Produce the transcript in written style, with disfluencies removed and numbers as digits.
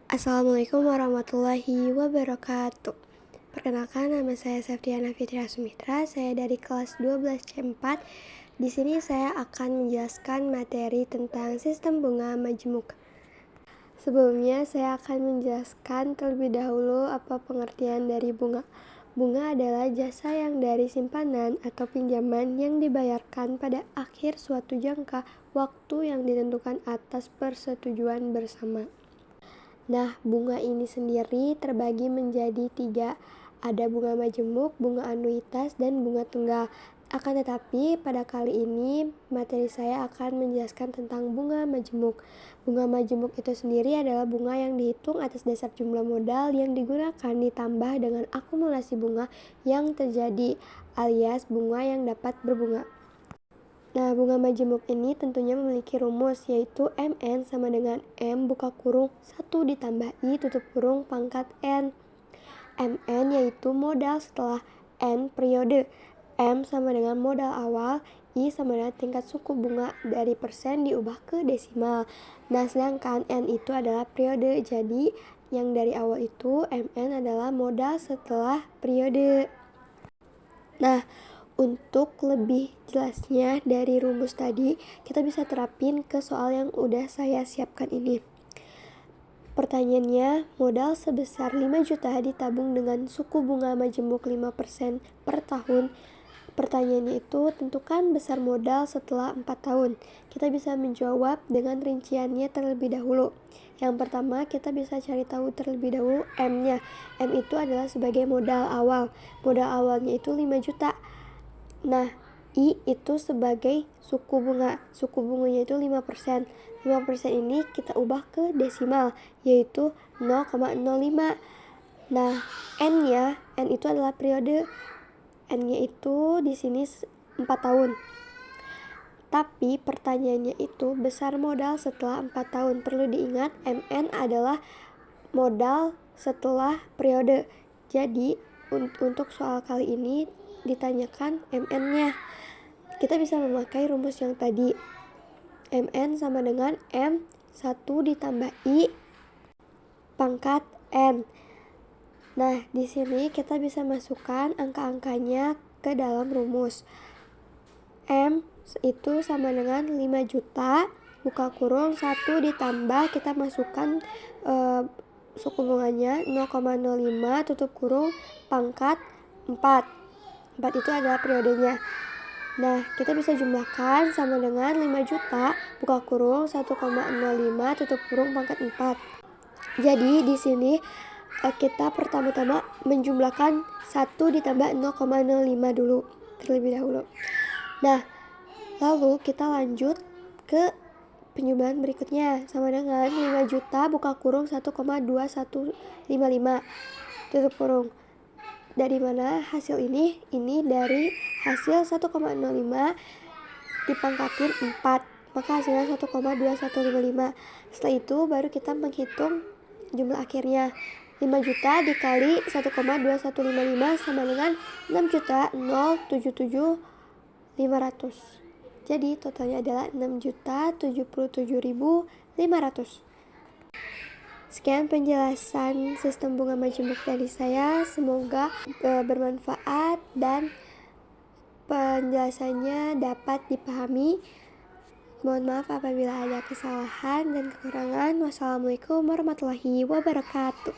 Assalamualaikum warahmatullahi wabarakatuh. Perkenalkan, nama saya Septiana Fitria Sumitra. Saya dari kelas 12 C4. Di sini saya akan menjelaskan materi tentang sistem bunga majemuk. Sebelumnya saya akan menjelaskan terlebih dahulu apa pengertian dari bunga. Bunga adalah jasa yang dari simpanan atau pinjaman yang dibayarkan pada akhir suatu jangka waktu yang ditentukan atas persetujuan bersama. Nah, bunga ini sendiri terbagi menjadi 3. Ada bunga majemuk, bunga anuitas, dan bunga tunggal. Akan tetapi, pada kali ini materi saya akan menjelaskan tentang bunga majemuk. Bunga majemuk itu sendiri adalah bunga yang dihitung atas dasar jumlah modal yang digunakan ditambah dengan akumulasi bunga yang terjadi, alias bunga yang dapat berbunga. Nah, bunga majemuk ini tentunya memiliki rumus, yaitu Mn sama dengan M buka kurung 1 ditambah I tutup kurung pangkat N. Mn yaitu modal setelah N periode. M sama dengan modal awal, I sama dengan tingkat suku bunga dari persen diubah ke desimal. Nah, sedangkan N itu adalah periode, jadi yang dari awal itu Mn adalah modal setelah periode. Nah, untuk lebih jelasnya dari rumus tadi, kita bisa terapin ke soal yang udah saya siapkan ini. Pertanyaannya, modal sebesar 5 juta ditabung dengan suku bunga majemuk 5% per tahun. Pertanyaannya itu, tentukan besar modal setelah 4 tahun. Kita bisa menjawab dengan rinciannya terlebih dahulu. Yang pertama, kita bisa cari tahu terlebih dahulu M-nya. M itu adalah sebagai modal awal. Modal awalnya itu 5 juta. Nah, I itu sebagai suku bunga. Suku bunganya itu 5%. 5% ini kita ubah ke desimal, yaitu 0,05. Nah, N-nya, N itu adalah periode. N-nya itu di sini 4 tahun. Tapi pertanyaannya itu besar modal setelah 4 tahun. Perlu diingat, Mn adalah modal setelah periode. Jadi, untuk soal kali ini ditanyakan Mn-nya. Kita bisa memakai rumus yang tadi. Mn sama dengan M 1 ditambah I pangkat N. Nah, di sini kita bisa masukkan angka-angkanya ke dalam rumus. M itu sama dengan 5 juta, buka kurung 1 ditambah, kita masukkan suku bunganya 0,05 tutup kurung pangkat 4. 4 itu adalah periodenya. Nah, kita bisa jumlahkan sama dengan 5 juta, buka kurung 1,05 tutup kurung pangkat 4. Jadi, di sini kita pertama-tama menjumlahkan 1 ditambah 0,05 dulu, terlebih dahulu. Nah, lalu kita lanjut ke penjumlahan berikutnya, sama dengan 5 juta, buka kurung 1,2155 tutup kurung. Dari mana hasil ini? Ini dari hasil 1,05 dipangkatin 4, maka hasilnya 1,2155. Setelah itu baru kita menghitung jumlah akhirnya. 5 juta dikali 1,2155 sama dengan 6.077.500. Jadi totalnya adalah 6.077.500. Sekian penjelasan sistem bunga majemuk dari saya. Semoga bermanfaat dan penjelasannya dapat dipahami. Mohon maaf apabila ada kesalahan dan kekurangan. Wassalamualaikum warahmatullahi wabarakatuh.